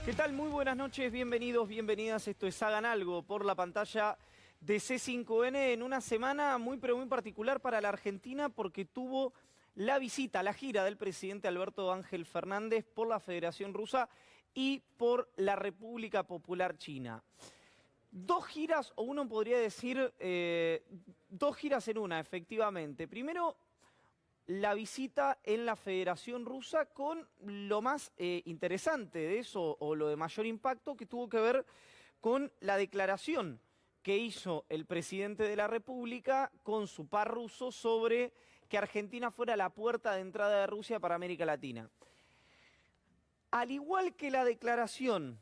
¿Qué tal? Muy buenas noches, bienvenidos, bienvenidas. Esto es Hagan Algo por la pantalla de C5N en una semana muy pero muy particular para la Argentina porque tuvo la visita, la gira del presidente Alberto Ángel Fernández por la Federación Rusa y por la República Popular China. Dos giras, o uno podría decir, dos giras en una, efectivamente. Primero, la visita en la Federación Rusa con lo más interesante de eso, o lo de mayor impacto, que tuvo que ver con la declaración que hizo el presidente de la República con su par ruso sobre que Argentina fuera la puerta de entrada de Rusia para América Latina. Al igual que la declaración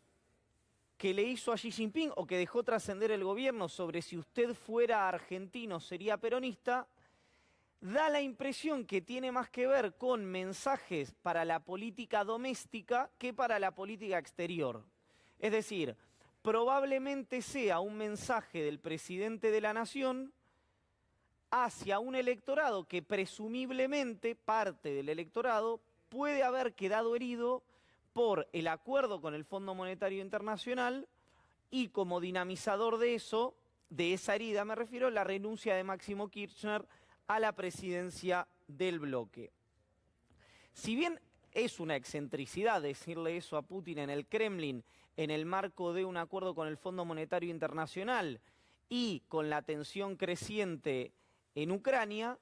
que le hizo a Xi Jinping, o que dejó trascender el gobierno sobre si usted fuera argentino sería peronista, da la impresión que tiene más que ver con mensajes para la política doméstica que para la política exterior. Es decir, probablemente sea un mensaje del presidente de la nación hacia un electorado que presumiblemente, parte del electorado, puede haber quedado herido por el acuerdo con el Fondo Monetario Internacional y como dinamizador de eso, de esa herida me refiero, la renuncia de Máximo Kirchner a la presidencia del bloque. Si bien es una excentricidad decirle eso a Putin en el Kremlin en el marco de un acuerdo con el Fondo Monetario Internacional y con la tensión creciente en Ucrania,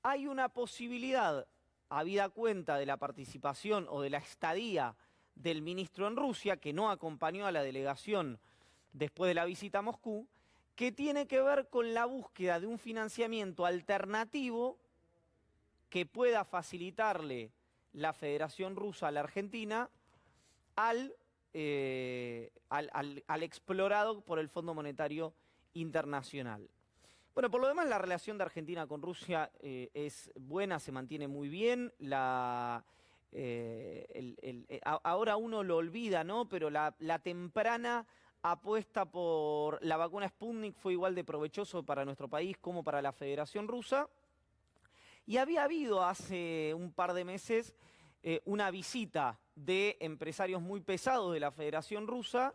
hay una posibilidad, habida cuenta de la participación o de la estadía del ministro en Rusia, que no acompañó a la delegación después de la visita a Moscú, que tiene que ver con la búsqueda de un financiamiento alternativo que pueda facilitarle la Federación Rusa a la Argentina al explorado por el Fondo Monetario Internacional. Bueno, por lo demás la relación de Argentina con Rusia es buena, se mantiene muy bien. Ahora uno lo olvida, ¿no? Pero la temprana apuesta por la vacuna Sputnik fue igual de provechoso para nuestro país como para la Federación Rusa. Y había habido hace un par de meses una visita de empresarios muy pesados de la Federación Rusa,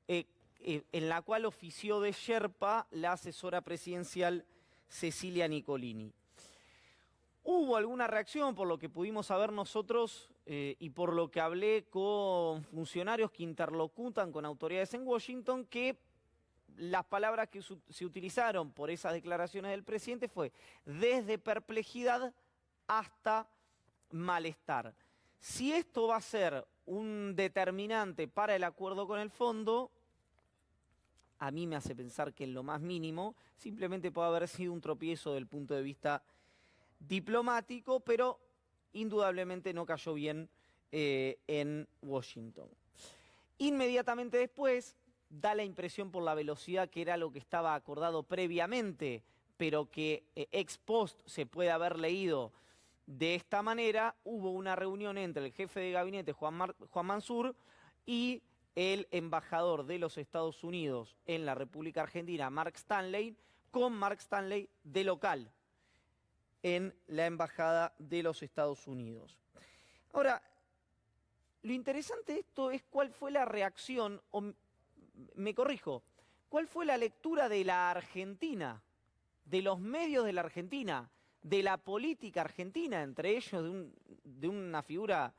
en la cual ofició de Sherpa la asesora presidencial Cecilia Nicolini. Hubo alguna reacción por lo que pudimos saber nosotros y por lo que hablé con funcionarios que interlocutan con autoridades en Washington, que las palabras que se utilizaron por esas declaraciones del presidente fue desde perplejidad hasta malestar. Si esto va a ser un determinante para el acuerdo con el fondo, a mí me hace pensar que en lo más mínimo simplemente puede haber sido un tropiezo desde el punto de vista diplomático, pero indudablemente no cayó bien en Washington. Inmediatamente después da la impresión por la velocidad que era lo que estaba acordado previamente, pero que ex post se puede haber leído de esta manera. Hubo una reunión entre el jefe de gabinete Juan Mansur y el embajador de los Estados Unidos en la República Argentina, Mark Stanley, con Mark Stanley de local en la Embajada de los Estados Unidos. Ahora, lo interesante de esto es cuál fue la reacción, o me corrijo, cuál fue la lectura de la Argentina, de los medios de la Argentina, de la política argentina, entre ellos de una figura,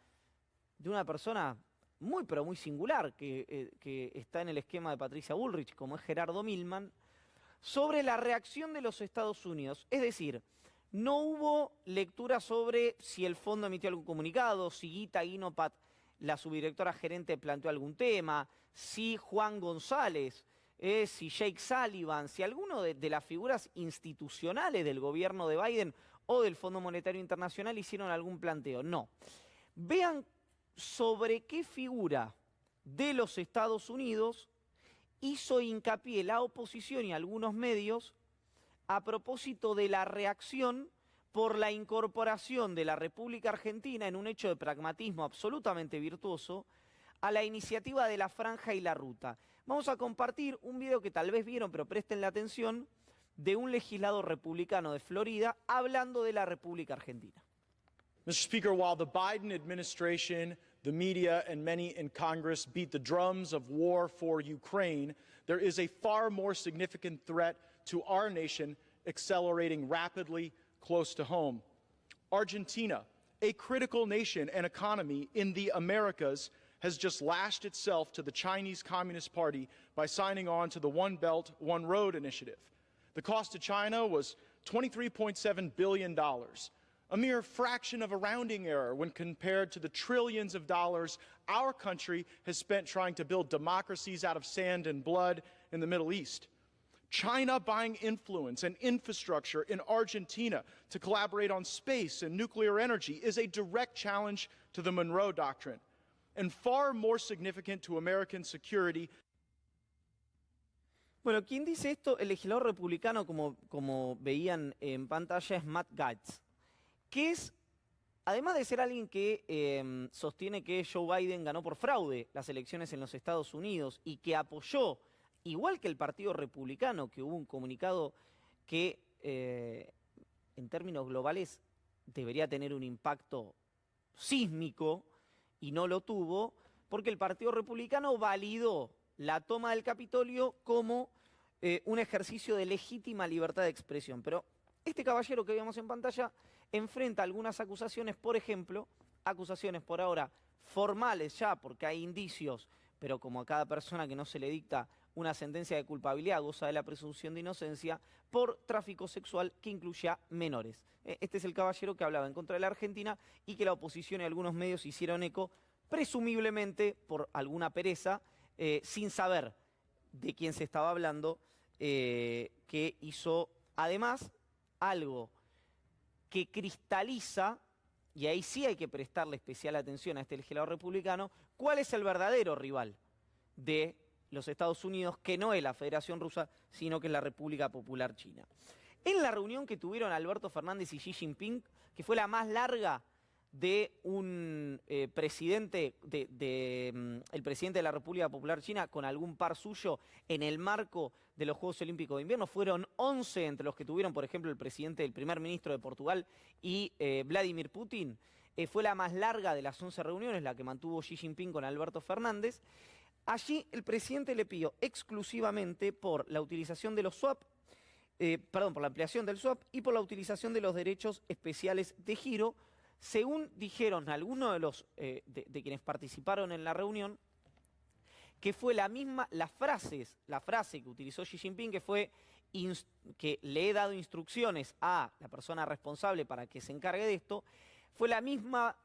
de una persona muy pero muy singular que está en el esquema de Patricia Bullrich, como es Gerardo Milman, sobre la reacción de los Estados Unidos. Es decir, no hubo lectura sobre si el fondo emitió algún comunicado, si Guita Guinopat, la subdirectora gerente, planteó algún tema, si Juan González, si Jake Sullivan, si alguno de las figuras institucionales del gobierno de Biden o del Fondo Monetario Internacional hicieron algún planteo. No. Vean sobre qué figura de los Estados Unidos hizo hincapié la oposición y algunos medios a propósito de la reacción por la incorporación de la República Argentina en un hecho de pragmatismo absolutamente virtuoso a la iniciativa de la Franja y la Ruta. Vamos a compartir un video que tal vez vieron, pero presten la atención, de un legislador republicano de Florida hablando de la República Argentina. Mr. Speaker, while the Biden administration the media and many in Congress beat the drums of war for Ukraine, there is a far more significant threat to our nation accelerating rapidly close to home. Argentina, a critical nation and economy in the Americas, has just lashed itself to the Chinese Communist Party by signing on to the One Belt, One Road initiative. The cost to China was $23.7 billion, a mere fraction of a rounding error when compared to the trillions of dollars our country has spent trying to build democracies out of sand and blood in the Middle East. China buying influence and infrastructure in Argentina to collaborate on space and nuclear energy is a direct challenge to the Monroe Doctrine, and far more significant to American security. Bueno, quien dice esto, el legislador republicano, como veían en pantalla, es Matt Gaetz, que es, además de ser alguien que sostiene que Joe Biden ganó por fraude las elecciones en los Estados Unidos y que apoyó, igual que el Partido Republicano, que hubo un comunicado que en términos globales debería tener un impacto sísmico y no lo tuvo, porque el Partido Republicano validó la toma del Capitolio como un ejercicio de legítima libertad de expresión. Pero este caballero que vemos en pantalla enfrenta algunas acusaciones, por ejemplo, acusaciones por ahora formales ya, porque hay indicios, pero como a cada persona que no se le dicta una sentencia de culpabilidad goza de la presunción de inocencia, por tráfico sexual que incluye a menores. Este es el caballero que hablaba en contra de la Argentina y que la oposición y algunos medios hicieron eco, presumiblemente por alguna pereza, sin saber de quién se estaba hablando, que hizo además algo que cristaliza, y ahí sí hay que prestarle especial atención a este legislador republicano, cuál es el verdadero rival de los Estados Unidos, que no es la Federación Rusa, sino que es la República Popular China. En la reunión que tuvieron Alberto Fernández y Xi Jinping, que fue la más larga de un presidente, el presidente de la República Popular China con algún par suyo en el marco de los Juegos Olímpicos de Invierno, fueron 11 entre los que tuvieron, por ejemplo, el primer ministro de Portugal y Vladimir Putin. Fue la más larga de las 11 reuniones, la que mantuvo Xi Jinping con Alberto Fernández. Allí el presidente le pidió exclusivamente por la utilización de los swap, por la ampliación del swap y por la utilización de los derechos especiales de giro, según dijeron algunos de los de quienes participaron en la reunión, que fue la frase que utilizó Xi Jinping, que fue que le he dado instrucciones a la persona responsable para que se encargue de esto, fue la misma,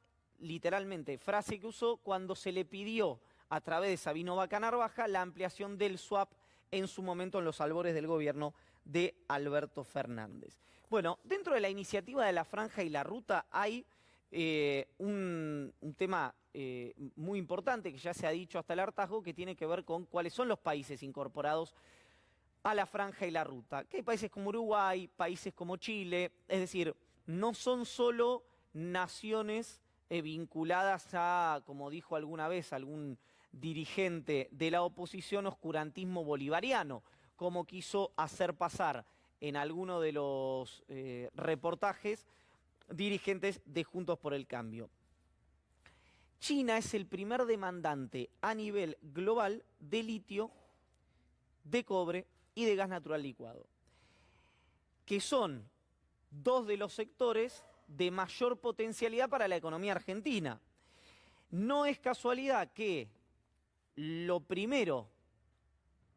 literalmente, frase que usó cuando se le pidió a través de Sabino Vaca Narvaja la ampliación del swap en su momento en los albores del gobierno de Alberto Fernández. Bueno, dentro de la iniciativa de la Franja y la Ruta hay un tema muy importante que ya se ha dicho hasta el hartazgo, que tiene que ver con cuáles son los países incorporados a la Franja y la Ruta. Que hay países como Uruguay, países como Chile, es decir, no son solo naciones vinculadas a, como dijo alguna vez algún dirigente de la oposición, oscurantismo bolivariano, como quiso hacer pasar en alguno de los reportajes dirigentes de Juntos por el Cambio. China es el primer demandante a nivel global de litio, de cobre y de gas natural licuado, que son dos de los sectores de mayor potencialidad para la economía argentina. No es casualidad que lo primero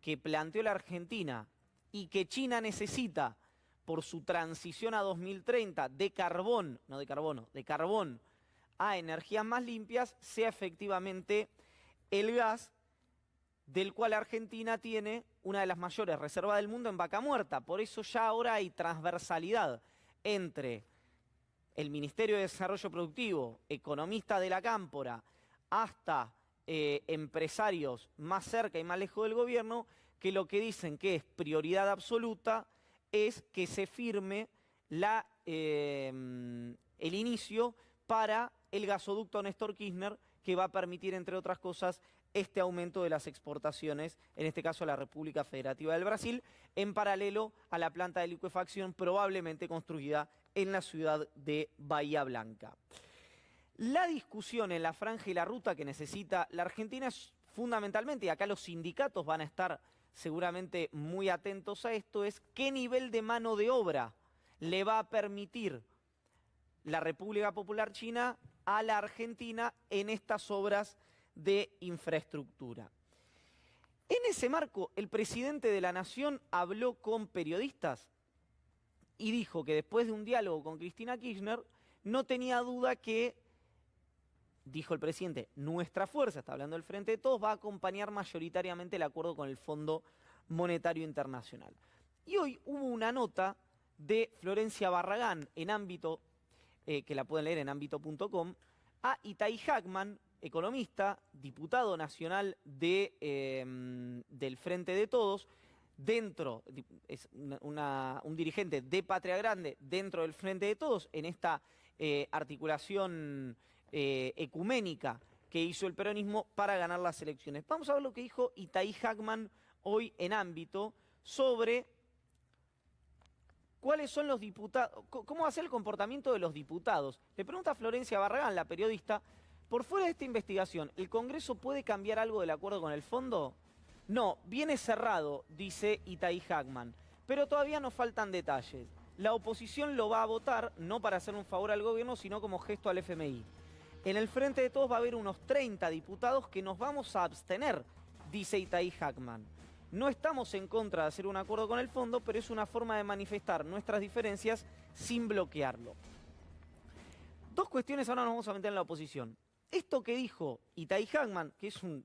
que planteó la Argentina y que China necesita por su transición a 2030 de carbón a energías más limpias, sea efectivamente el gas, del cual Argentina tiene una de las mayores reservas del mundo en Vaca Muerta. Por eso ya ahora hay transversalidad entre el Ministerio de Desarrollo Productivo, economistas de la Cámpora, hasta empresarios más cerca y más lejos del gobierno, que lo que dicen que es prioridad absoluta es que se firme el inicio para el gasoducto Néstor Kirchner, que va a permitir, entre otras cosas, este aumento de las exportaciones, en este caso a la República Federativa del Brasil, en paralelo a la planta de licuefacción probablemente construida en la ciudad de Bahía Blanca. La discusión en la franja y la ruta que necesita la Argentina es fundamentalmente, y acá los sindicatos van a estar seguramente muy atentos a esto, es qué nivel de mano de obra le va a permitir la República Popular China a la Argentina en estas obras de infraestructura. En ese marco, el presidente de la Nación habló con periodistas y dijo que después de un diálogo con Cristina Kirchner, no tenía duda que, dijo el presidente, nuestra fuerza, está hablando del Frente de Todos, va a acompañar mayoritariamente el acuerdo con el Fondo Monetario Internacional. Y hoy hubo una nota de Florencia Barragán en ámbito, que la pueden leer en ámbito.com, a Itai Hackman, economista, diputado nacional del Frente de Todos, es un dirigente de Patria Grande dentro del Frente de Todos, en esta articulación ecuménica que hizo el peronismo para ganar las elecciones. Vamos a ver lo que dijo Itai Hackman hoy en ámbito sobre cuáles son los diputados, cómo va a ser el comportamiento de los diputados. Le pregunta a Florencia Barragán, la periodista, por fuera de esta investigación, ¿el Congreso puede cambiar algo del acuerdo con el fondo? No, viene cerrado, dice Itai Hackman, pero todavía nos faltan detalles. La oposición lo va a votar, no para hacer un favor al gobierno, sino como gesto al FMI. En el Frente de Todos va a haber unos 30 diputados que nos vamos a abstener, dice Itai Hackman. No estamos en contra de hacer un acuerdo con el fondo, pero es una forma de manifestar nuestras diferencias sin bloquearlo. Dos cuestiones, ahora nos vamos a meter en la oposición. Esto que dijo Itai Hackman, que es un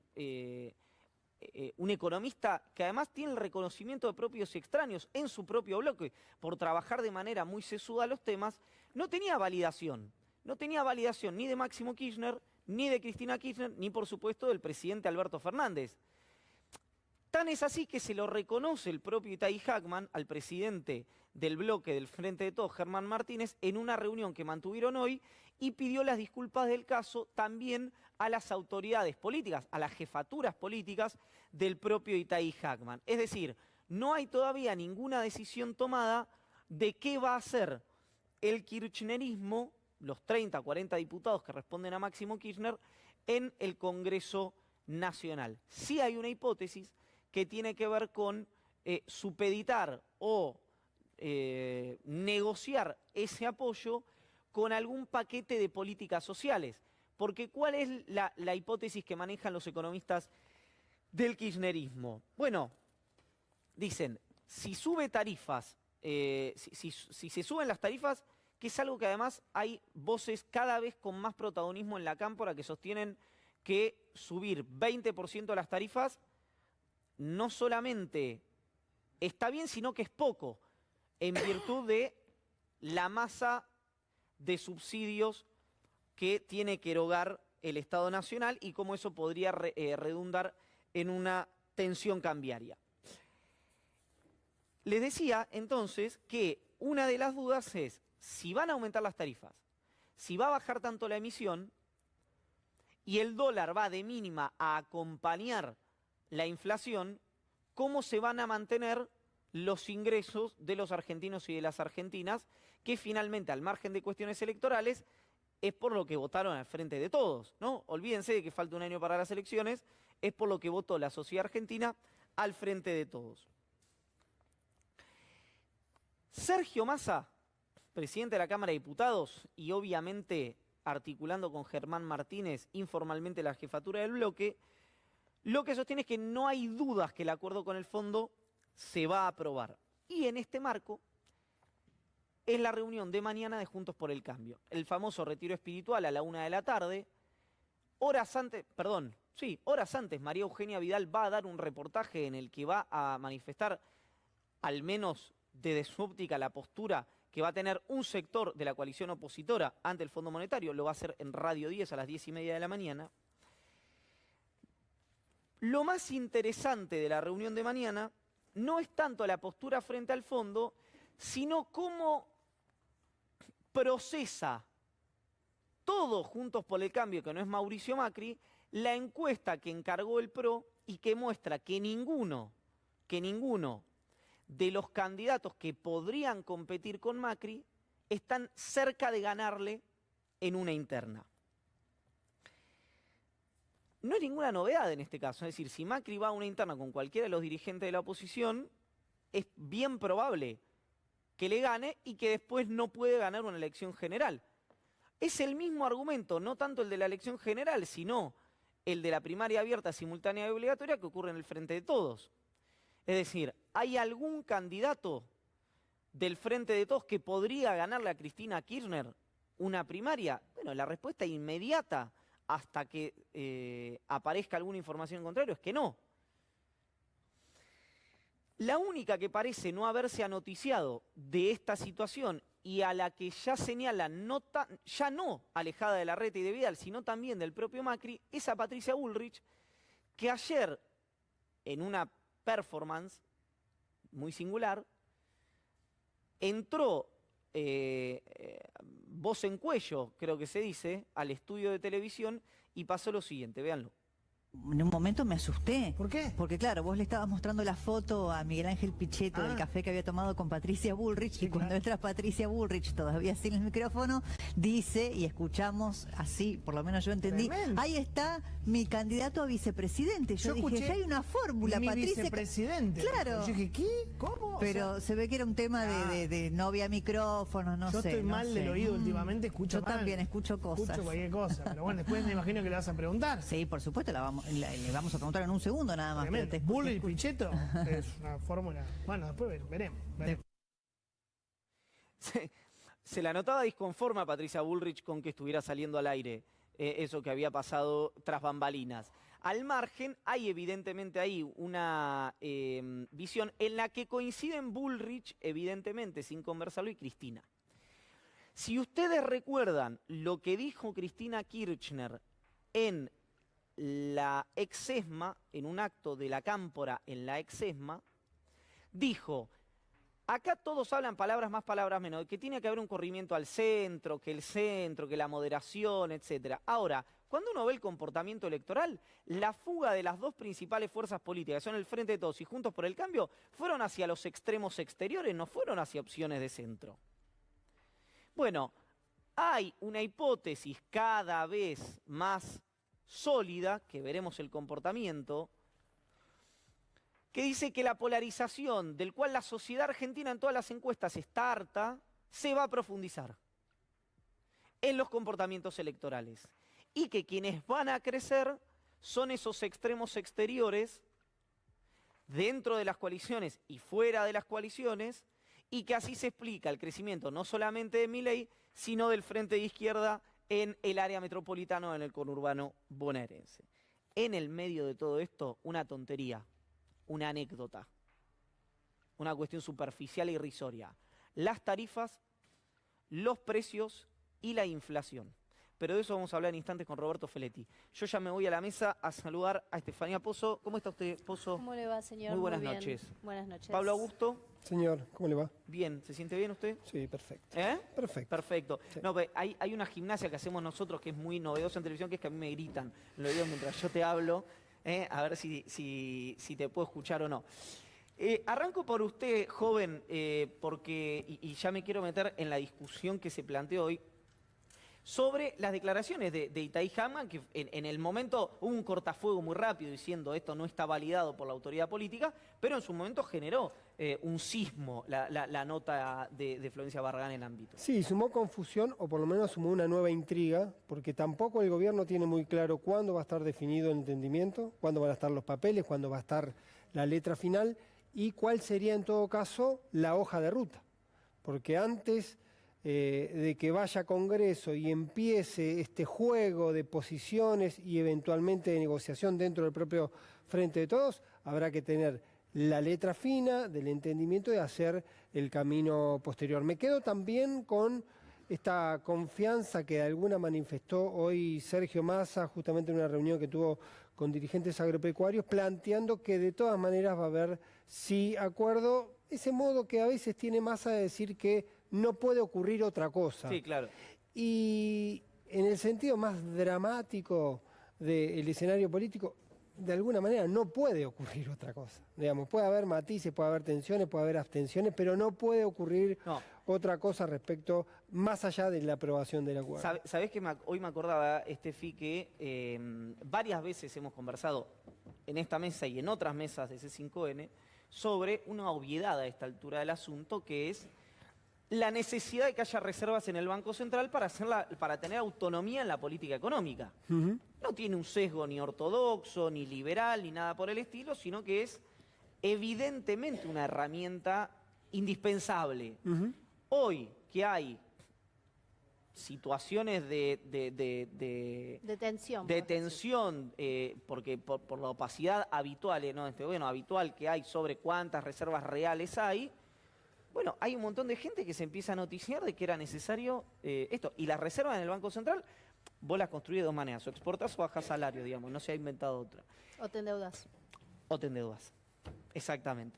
economista que además tiene el reconocimiento de propios y extraños en su propio bloque por trabajar de manera muy sesuda los temas, no tenía validación. No tenía validación ni de Máximo Kirchner, ni de Cristina Kirchner, ni por supuesto del presidente Alberto Fernández. Tan es así que se lo reconoce el propio Itai Hackman al presidente del bloque del Frente de Todos, Germán Martínez, en una reunión que mantuvieron hoy y pidió las disculpas del caso también a las autoridades políticas, a las jefaturas políticas del propio Itai Hackman. Es decir, no hay todavía ninguna decisión tomada de qué va a hacer el kirchnerismo, los 30, 40 diputados que responden a Máximo Kirchner, en el Congreso Nacional. Sí hay una hipótesis que tiene que ver con supeditar o negociar ese apoyo con algún paquete de políticas sociales. Porque ¿cuál es la hipótesis que manejan los economistas del kirchnerismo? Bueno, dicen, si sube tarifas, si se suben las tarifas, que es algo que además hay voces cada vez con más protagonismo en la cámpora que sostienen que subir 20% las tarifas no solamente está bien, sino que es poco, en virtud de la masa de subsidios que tiene que erogar el Estado Nacional y cómo eso podría redundar en una tensión cambiaria. Les decía entonces que una de las dudas es si van a aumentar las tarifas, si va a bajar tanto la emisión y el dólar va de mínima a acompañar la inflación, ¿cómo se van a mantener los ingresos de los argentinos y de las argentinas, que finalmente, al margen de cuestiones electorales, es por lo que votaron al Frente de Todos, ¿no? Olvídense de que falta un año para las elecciones, es por lo que votó la sociedad argentina al Frente de Todos. Sergio Massa, presidente de la Cámara de Diputados y obviamente articulando con Germán Martínez informalmente la jefatura del bloque, lo que sostiene es que no hay dudas que el acuerdo con el fondo se va a aprobar. Y en este marco es la reunión de mañana de Juntos por el Cambio. El famoso retiro espiritual a la 1 de la tarde. Horas antes María Eugenia Vidal va a dar un reportaje en el que va a manifestar, al menos desde su óptica, la postura que va a tener un sector de la coalición opositora ante el Fondo Monetario. Lo va a hacer en Radio 10 a las 10:30 de la mañana. Lo más interesante de la reunión de mañana no es tanto la postura frente al fondo, sino cómo procesa todo Juntos por el Cambio, que no es Mauricio Macri, la encuesta que encargó el PRO y que muestra que ninguno de los candidatos que podrían competir con Macri están cerca de ganarle en una interna. no es ninguna novedad en este caso. Es decir, si Macri va a una interna con cualquiera de los dirigentes de la oposición, es bien probable que le gane y que después no puede ganar una elección general. Es el mismo argumento, no tanto el de la elección general, sino el de la primaria abierta, simultánea y obligatoria que ocurre en el Frente de Todos. Es decir, ¿hay algún candidato del Frente de Todos que podría ganarle a Cristina Kirchner una primaria? Bueno, la respuesta inmediata, hasta que aparezca alguna información en contrario, es que no. La única que parece no haberse anoticiado de esta situación y a la que ya señalan ya no alejada de Larreta y de Vidal, sino también del propio Macri, es a Patricia Bullrich, que ayer, en una performance muy singular, entró voz en cuello, creo que se dice, al estudio de televisión y pasó lo siguiente, véanlo. En un momento me asusté. ¿Por qué? Porque claro, vos le estabas mostrando la foto a Miguel Ángel Pichetto del café que había tomado con Patricia Bullrich, Sí, y cuando claro. entra Patricia Bullrich, todavía sin el micrófono, dice, y escuchamos así, por lo menos yo entendí, Tremendo. ahí está mi candidato a vicepresidente. Yo dije, escuché ya hay una fórmula, mi Patricia. vicepresidente. Claro. Yo dije, ¿qué? ¿Cómo? O Pero sea, se ve que era un tema de no había micrófonos, no yo sé. estoy no mal sé. del oído últimamente, escucho Yo mal. también escucho cosas. Escucho cualquier cosa. Pero bueno, después me imagino que le vas a preguntar. Sí, por supuesto, le vamos a preguntar en un segundo nada más. Tremendo. pero Bully y Pichetto es una fórmula. Bueno, después veremos. Se la notaba disconforme a Patricia Bullrich con que estuviera saliendo al aire eso que había pasado tras bambalinas. Al margen, hay evidentemente ahí una visión en la que coinciden Bullrich, evidentemente, sin conversarlo, y Cristina. Si ustedes recuerdan lo que dijo Cristina Kirchner en la ex-ESMA, en un acto de la Cámpora en la ex-ESMA, dijo: acá todos hablan palabras más, palabras menos, que tiene que haber un corrimiento al centro, que la moderación, etc. Ahora, cuando uno ve el comportamiento electoral, la fuga de las dos principales fuerzas políticas, que son el Frente de Todos y Juntos por el Cambio, fueron hacia los extremos exteriores, no fueron hacia opciones de centro. Bueno, hay una hipótesis cada vez más sólida, que veremos el comportamiento, que dice que la polarización, del cual la sociedad argentina en todas las encuestas está harta, se va a profundizar en los comportamientos electorales. Y que quienes van a crecer son esos extremos exteriores, dentro de las coaliciones y fuera de las coaliciones, y que así se explica el crecimiento no solamente de Milei, sino del Frente de Izquierda en el área metropolitana o en el conurbano bonaerense. En el medio de todo esto, una tontería, una anécdota, una cuestión superficial e irrisoria. Las tarifas, los precios y la inflación. Pero de eso vamos a hablar en instantes con Roberto Feletti. Yo ya me voy a la mesa a saludar a Estefanía Pozo. ¿Cómo está usted, Pozo? ¿Cómo le va, señor? Muy buenas bien. noches. Buenas noches. Pablo Augusto. Señor, ¿cómo le va? Bien, ¿se siente bien usted? Sí, perfecto. ¿Eh? Perfecto. Perfecto. Sí. No, pero hay una gimnasia que hacemos nosotros que es muy novedosa en televisión, que es que a mí me gritan. Lo digo mientras yo te hablo, a ver si te puedo escuchar o no. Arranco por usted, joven, porque y ya me quiero meter en la discusión que se planteó hoy sobre las declaraciones de Itai Hamann, que en el momento hubo un cortafuego muy rápido diciendo esto no está validado por la autoridad política, pero en su momento generó un sismo la nota de Florencia Barragán en el ámbito. Sí, sumó confusión, o por lo menos sumó una nueva intriga, porque tampoco el gobierno tiene muy claro cuándo va a estar definido el entendimiento, cuándo van a estar los papeles, cuándo va a estar la letra final, y cuál sería en todo caso la hoja de ruta. Porque antes de que vaya a Congreso y empiece este juego de posiciones y eventualmente de negociación dentro del propio Frente de Todos, habrá que tener la letra fina del entendimiento de hacer el camino posterior. Me quedo también con esta confianza que de alguna manifestó hoy Sergio Massa, justamente en una reunión que tuvo con dirigentes agropecuarios, planteando que de todas maneras va a haber sí acuerdo, ese modo que a veces tiene Massa de decir que no puede ocurrir otra cosa. Sí, claro. Y en el sentido más dramático del escenario político, de alguna manera no puede ocurrir otra cosa. Digamos, puede haber matices, puede haber tensiones, puede haber abstenciones, pero no puede ocurrir No. otra cosa respecto, más allá de la aprobación del acuerdo. ¿Sabés que hoy me acordaba, Estefi, que varias veces hemos conversado en esta mesa y en otras mesas de C5N sobre una obviedad a esta altura del asunto, que es la necesidad de que haya reservas en el Banco Central para tener autonomía en la política económica. No tiene un sesgo ni ortodoxo, ni liberal, ni nada por el estilo, sino que es evidentemente una herramienta indispensable. Hoy que hay situaciones de tensión. de tensión, porque por la opacidad habitual, ¿no? Habitual que hay sobre cuántas reservas reales hay, bueno, hay un montón de gente que se empieza a noticiar de que era necesario esto. Y las reservas en el Banco Central, vos las construís de dos maneras, o exportás o bajás salario, digamos, no se ha inventado otra. O te endeudas. O te endeudas, exactamente.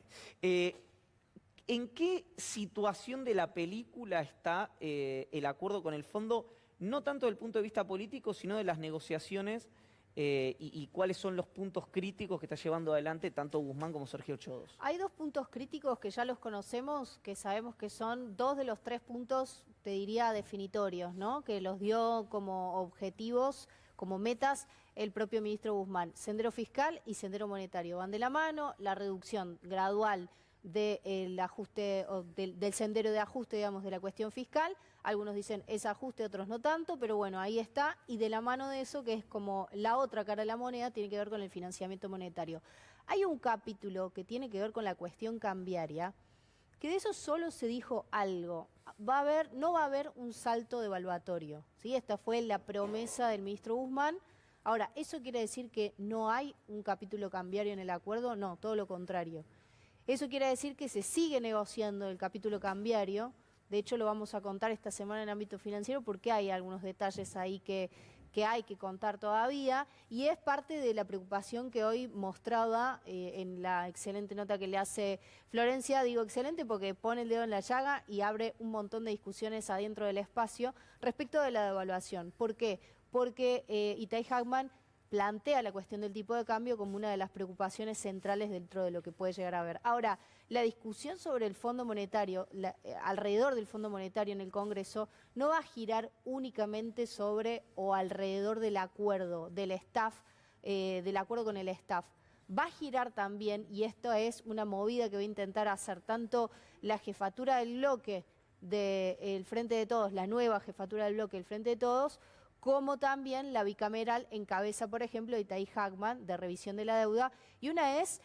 ¿En qué situación de la película está el acuerdo con el fondo, no tanto desde el punto de vista político, sino de las negociaciones y cuáles son los puntos críticos que está llevando adelante tanto Guzmán como Sergio Chodos? Hay dos puntos críticos que ya los conocemos, que sabemos que son dos de los tres puntos, te diría, definitorios, ¿no? Que los dio como objetivos, como metas, el propio ministro Guzmán. Sendero fiscal y sendero monetario van de la mano, la reducción gradual del ajuste, del sendero de ajuste, digamos, de la cuestión fiscal. Algunos dicen es ajuste, otros no tanto, pero bueno, ahí está. Y de la mano de eso, que es como la otra cara de la moneda, tiene que ver con el financiamiento monetario. Hay un capítulo que tiene que ver con la cuestión cambiaria, que de eso solo se dijo algo. No va a haber un salto devaluatorio, ¿sí? Esta fue la promesa del ministro Guzmán. Ahora, ¿eso quiere decir que no hay un capítulo cambiario en el acuerdo? No, todo lo contrario. Eso quiere decir que se sigue negociando el capítulo cambiario. De hecho, lo vamos a contar esta semana en ámbito financiero porque hay algunos detalles ahí que hay que contar todavía, y es parte de la preocupación que hoy mostraba en la excelente nota que le hace Florencia. Digo excelente porque pone el dedo en la llaga y abre un montón de discusiones adentro del espacio respecto de la devaluación. ¿Por qué? Porque Itay Hackman plantea la cuestión del tipo de cambio como una de las preocupaciones centrales dentro de lo que puede llegar a haber. Ahora, la discusión sobre el Fondo Monetario, alrededor del Fondo Monetario en el Congreso, no va a girar únicamente sobre o alrededor del acuerdo del staff, del acuerdo con el staff. Va a girar también, y esto es una movida que va a intentar hacer tanto la jefatura del bloque del Frente de Todos, la nueva jefatura del bloque del Frente de Todos, como también la bicameral en cabeza, por ejemplo, de Itay Hackman, de revisión de la deuda. Y una es,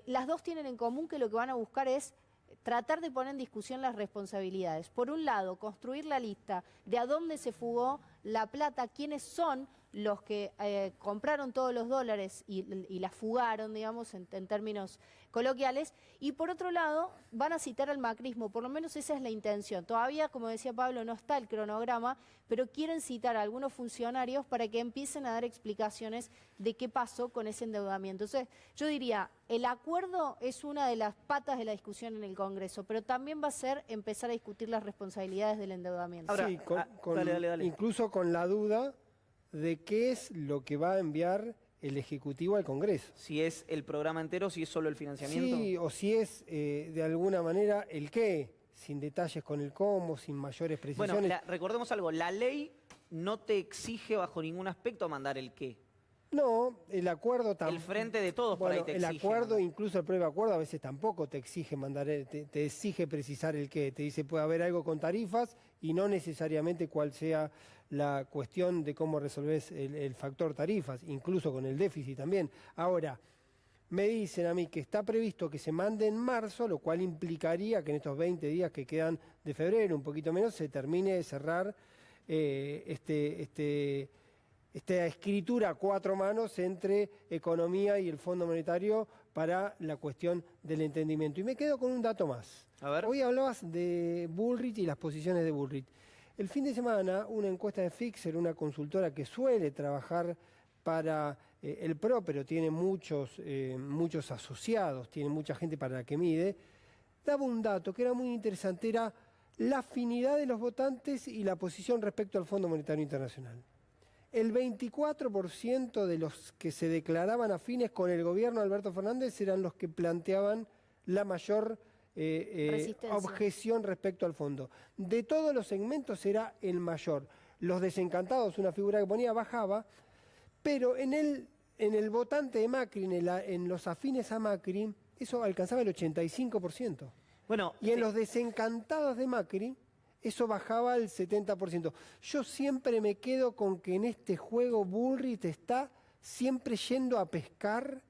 las dos tienen en común que lo que van a buscar es tratar de poner en discusión las responsabilidades. Por un lado, construir la lista de a dónde se fugó la plata, quiénes son los que compraron todos los dólares y la fugaron, digamos, en términos coloquiales. Y por otro lado, van a citar al macrismo, por lo menos esa es la intención. Todavía, como decía Pablo, no está el cronograma, pero quieren citar a algunos funcionarios para que empiecen a dar explicaciones de qué pasó con ese endeudamiento. Entonces, yo diría, el acuerdo es una de las patas de la discusión en el Congreso, pero también va a ser empezar a discutir las responsabilidades del endeudamiento. Ahora, sí, dale. Incluso con la duda de qué es lo que va a enviar el Ejecutivo al Congreso. Si es el programa entero, si es solo el financiamiento. Sí, o si es de alguna manera el qué, sin detalles con el cómo, sin mayores precisiones. Bueno, recordemos algo, la ley no te exige bajo ningún aspecto mandar el qué. No, el acuerdo tampoco. El Frente de Todos por ahí te exige. El acuerdo, mandar. incluso el propio acuerdo, a veces tampoco te exige mandar, te exige precisar el qué. Te dice puede haber algo con tarifas y no necesariamente cuál sea la cuestión de cómo resolvés el factor tarifas, incluso con el déficit también. Ahora, me dicen a mí que está previsto que se mande en marzo, lo cual implicaría que en estos 20 días que quedan de febrero, un poquito menos, se termine de cerrar esta escritura a cuatro manos entre economía y el Fondo Monetario para la cuestión del entendimiento. Y me quedo con un dato más. A ver. Hoy hablabas de Bullrich y las posiciones de Bullrich. El fin de semana, una encuesta de Fixer, una consultora que suele trabajar para el PRO, pero tiene muchos asociados, tiene mucha gente para la que mide, daba un dato que era muy interesante, era la afinidad de los votantes y la posición respecto al Fondo Monetario Internacional. El 24% de los que se declaraban afines con el gobierno de Alberto Fernández eran los que planteaban la mayor Resistencia. objeción respecto al fondo. De todos los segmentos era el mayor. Los desencantados, una figura que ponía, bajaba, pero en el votante de Macri, en los afines a Macri, eso alcanzaba el 85%. Bueno, Y en los desencantados de Macri, eso bajaba al 70%. Yo siempre me quedo con que en este juego Bullrich está siempre yendo a pescar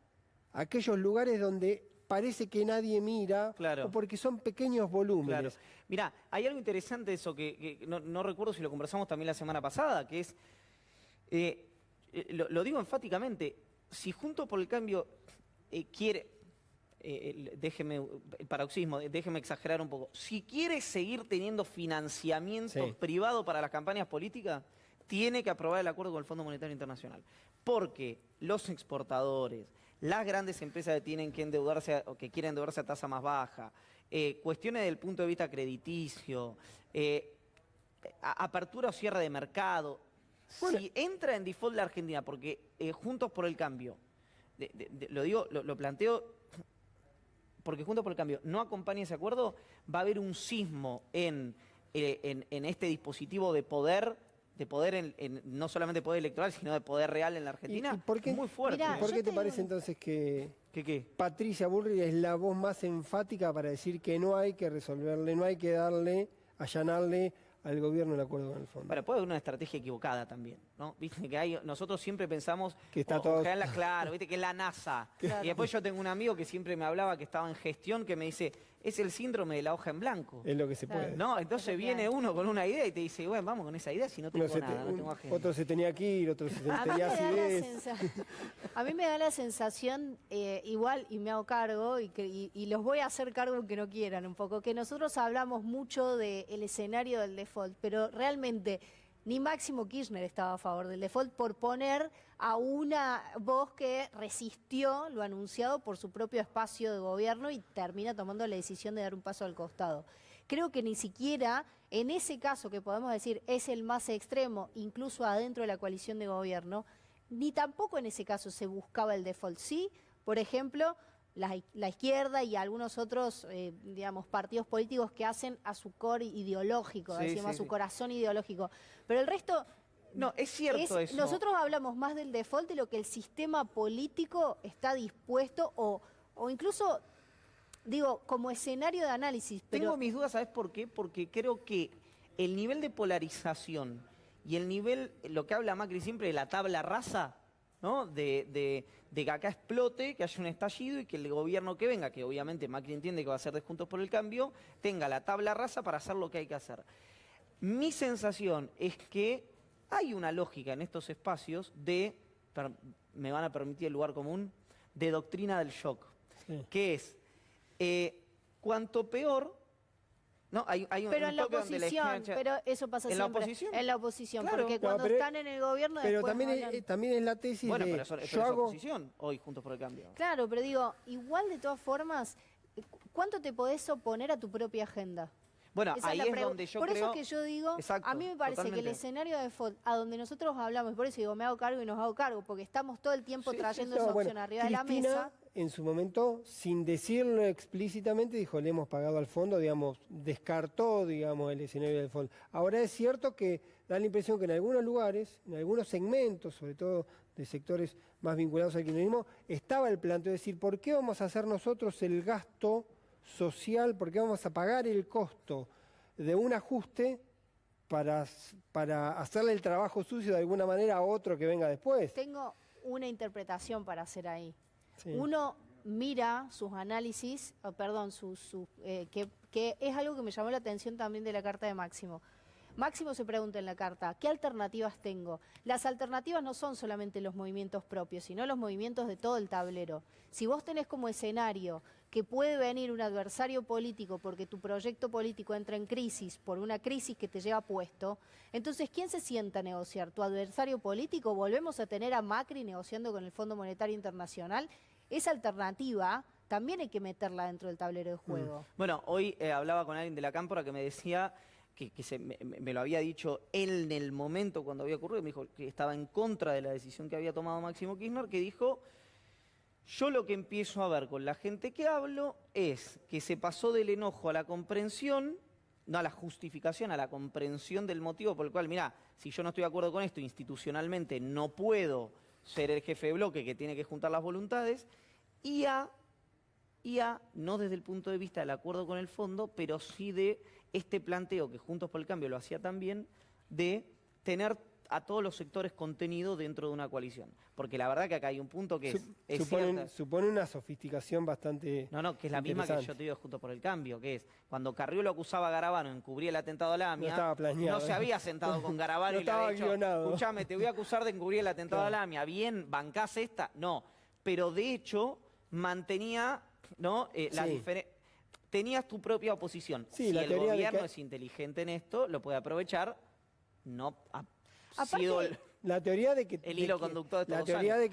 aquellos lugares donde parece que nadie mira, Claro. o porque son pequeños volúmenes. claro. Mirá, hay algo interesante de eso que no recuerdo si lo conversamos también la semana pasada, que es, lo digo enfáticamente, si Juntos por el Cambio quiere, déjeme, el paroxismo, déjeme exagerar un poco, si quiere seguir teniendo financiamiento Sí. privado para las campañas políticas, tiene que aprobar el acuerdo con el Fondo Monetario Internacional. Porque los exportadores, las grandes empresas que tienen que endeudarse o que quieren endeudarse a tasa más baja, cuestiones desde el punto de vista crediticio, apertura o cierre de mercado. Bueno. Si entra en default la Argentina, porque Juntos por el Cambio, lo digo, lo planteo, porque Juntos por el Cambio no acompaña ese acuerdo, va a haber un sismo en este dispositivo de poder no solamente poder electoral, sino de poder real en la Argentina, ¿Y por qué? muy fuerte. Mirá, ¿Por yo qué te te parece digo- entonces que ¿Qué? Patricia Bullrich es la voz más enfática para decir que no hay que resolverle, no hay que allanarle al gobierno el acuerdo con el fondo? Bueno, puede haber una estrategia equivocada también, ¿no? Viste que nosotros siempre pensamos Que está o todo- general, claro, viste que es la NASA. Claro. Y después yo tengo un amigo que siempre me hablaba que estaba en gestión que me dice, es el síndrome de la hoja en blanco. Es lo que se Claro. puede. No, entonces Es lo que viene hay. uno con una idea y te dice, bueno, vamos con esa idea si no tengo nada, no tengo agenda. Otro se tenía que ir, otro se A mí, tenía me da la acidez. a mí me da la sensación, igual, y me hago cargo, y los voy a hacer cargo aunque no quieran un poco, que nosotros hablamos mucho del escenario del default, pero realmente ni Máximo Kirchner estaba a favor del default por poner a una voz que resistió lo anunciado por su propio espacio de gobierno y termina tomando la decisión de dar un paso al costado. Creo que ni siquiera en ese caso que podemos decir es el más extremo, incluso adentro de la coalición de gobierno, ni tampoco en ese caso se buscaba el default. Sí, por ejemplo, la izquierda y algunos otros, digamos, partidos políticos que hacen a su core ideológico, Sí, decimos, sí, a su sí. corazón ideológico. Pero el resto... No, es cierto eso. Nosotros hablamos más del default de lo que el sistema político está dispuesto o incluso, digo, como escenario de análisis. Pero Tengo mis dudas, ¿sabes por qué? Porque creo que el nivel de polarización y el nivel, lo que habla Macri siempre de la tabla rasa, ¿no? De que acá explote, que haya un estallido y que el gobierno que venga, que obviamente Macri entiende que va a ser de Juntos por el Cambio, tenga la tabla rasa para hacer lo que hay que hacer. Mi sensación es que hay una lógica en estos espacios me van a permitir el lugar común, de doctrina del shock, Sí. que es, cuanto peor, ¿no? Hay pero un en la toque donde oposición, izquierda- pero eso pasa ¿En la siempre. oposición? En la oposición, Claro. porque No, cuando pero- están en el gobierno Pero después también hablan- también es la tesis Bueno, de pero eso yo es hago... oposición hoy, Juntos por el Cambio. Claro, pero digo, igual de todas formas, ¿cuánto te podés oponer a tu propia agenda? Bueno, Esa ahí la es pregu- donde yo por creo... eso que yo digo, Exacto, a mí me parece que el totalmente. escenario de default, a donde nosotros hablamos, por eso digo, me hago cargo y nos hago cargo, porque estamos todo el tiempo Sí, sí, trayendo No, esa bueno, opción arriba de la Cristina, mesa. en su momento, sin decirlo explícitamente, dijo, le hemos pagado al fondo, digamos, descartó, digamos, el escenario del fondo. Ahora es cierto que da la impresión que en algunos lugares, en algunos segmentos, sobre todo de sectores más vinculados al kirchnerismo, estaba el planteo de decir, ¿por qué vamos a hacer nosotros el gasto social? ¿Por qué vamos a pagar el costo de un ajuste para hacerle el trabajo sucio de alguna manera a otro que venga después? Tengo una interpretación para hacer ahí. Sí. Uno mira sus análisis, que es algo que me llamó la atención también de la carta de Máximo. Máximo se pregunta en la carta, ¿qué alternativas tengo? Las alternativas no son solamente los movimientos propios, sino los movimientos de todo el tablero. Si vos tenés como escenario que puede venir un adversario político porque tu proyecto político entra en crisis por una crisis que te lleva puesto, entonces ¿quién se sienta a negociar? ¿Tu adversario político? ¿Volvemos a tener a Macri negociando con el Fondo Monetario Internacional? Esa alternativa también hay que meterla dentro del tablero de juego. Bueno, hoy hablaba con alguien de la Cámpora que me decía me lo había dicho él en el momento cuando había ocurrido, me dijo que estaba en contra de la decisión que había tomado Máximo Kirchner, que dijo, Yo lo que empiezo a ver con la gente que hablo es que se pasó del enojo a la comprensión, no a la justificación, a la comprensión del motivo por el cual, mirá, si yo no estoy de acuerdo con esto institucionalmente, no puedo ser el jefe de bloque que tiene que juntar las voluntades, y a, no desde el punto de vista del acuerdo con el fondo, pero sí de este planteo que Juntos por el Cambio lo hacía también, de tener a todos los sectores contenido dentro de una coalición. Porque la verdad que acá hay un punto que supone una sofisticación bastante No, que es la misma que yo te digo Juntos por el Cambio, que es cuando Carrió lo acusaba a Garabano, encubría el atentado a la AMIA, no estaba planeado, no se había sentado con Garabano no y le había estaba dicho, guionado. escuchame, te voy a acusar de encubrir el atentado a la AMIA, bien, bancás esta, no. Pero de hecho mantenía, ¿no? La tenías tu propia oposición. Sí, si la el teoría de gobierno que- es inteligente en esto, lo puede aprovechar, no ha Aparte, sido La teoría de que el hilo conductor de estos la 2 teoría años.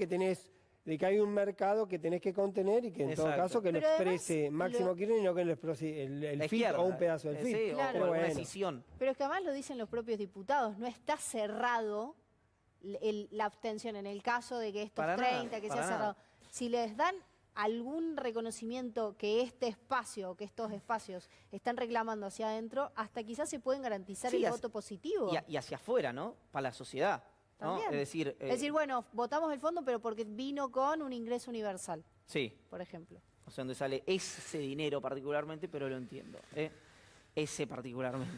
de que hay un mercado que tenés que contener y que en todo Exacto. caso que lo Pero además, exprese Máximo Kirchner y no que lo exprese el la FIT izquierda, o un pedazo del FIT. sí, Claro. o Pero una bueno. decisión. pero es que además lo dicen los propios diputados, no está cerrado la abstención en el caso de que estos Para 30, nada, que para sea cerrado. nada. Si les dan algún reconocimiento que este espacio, que estos espacios están reclamando hacia adentro, hasta quizás se pueden garantizar Sí, el hacia- voto positivo. Y hacia afuera, ¿no? Para la sociedad. ¿no? También. Es decir, Bueno, votamos el fondo, pero porque vino con un ingreso universal, sí, por ejemplo. o sea, donde sale ese dinero particularmente, pero lo entiendo. Ese particularmente.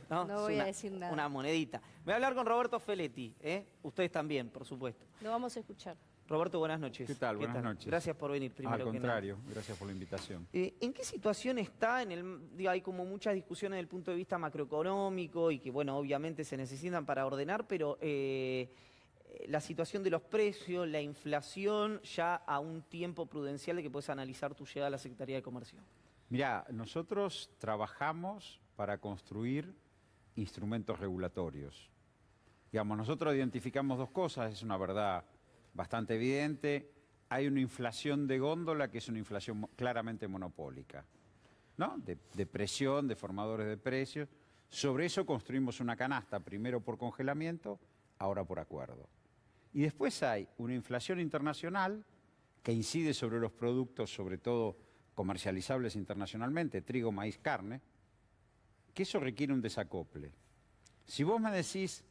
No, No Es voy a decir nada. Una monedita. Voy a hablar con Roberto Feletti, Ustedes también, por supuesto. Lo vamos a escuchar. Roberto, buenas noches. ¿Qué tal? Buenas noches. Gracias por venir primero Al que nada. contrario, gracias por la invitación. ¿En qué situación está? Hay como muchas discusiones desde el punto de vista macroeconómico y que, bueno, obviamente se necesitan para ordenar, pero la situación de los precios, la inflación, ya a un tiempo prudencial de que puedes analizar tu llegada a la Secretaría de Comercio. Mirá, nosotros trabajamos para construir instrumentos regulatorios. Digamos, nosotros identificamos dos cosas, es una verdad bastante evidente. Hay una inflación de góndola que es una inflación claramente monopólica, ¿no? De presión, de formadores de precios. Sobre eso construimos una canasta, primero por congelamiento, ahora por acuerdo. Y después hay una inflación internacional que incide sobre los productos, sobre todo comercializables internacionalmente, trigo, maíz, carne, que eso requiere un desacople. Si vos me decís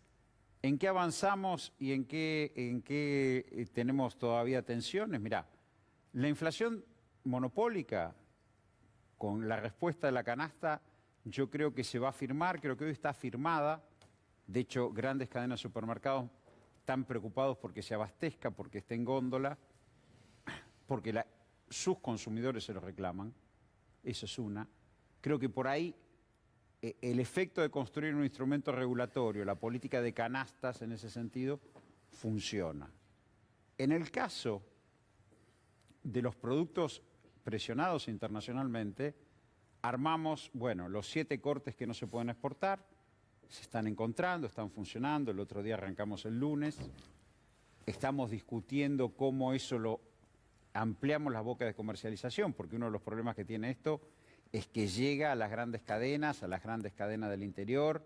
en qué avanzamos y en qué tenemos todavía tensiones, mirá, la inflación monopólica, con la respuesta de la canasta, yo creo que se va a firmar, creo que hoy está firmada. De hecho, grandes cadenas de supermercados están preocupados porque se abastezca, porque esté en góndola, porque sus consumidores se lo reclaman. Eso es una. Creo que por ahí el efecto de construir un instrumento regulatorio, la política de canastas en ese sentido, funciona. En el caso de los productos presionados internacionalmente, armamos, bueno, los 7 cortes que no se pueden exportar, se están encontrando, están funcionando, el otro día arrancamos el lunes, estamos discutiendo cómo eso lo ampliamos las bocas de comercialización, porque uno de los problemas que tiene esto es que llega a las grandes cadenas del interior,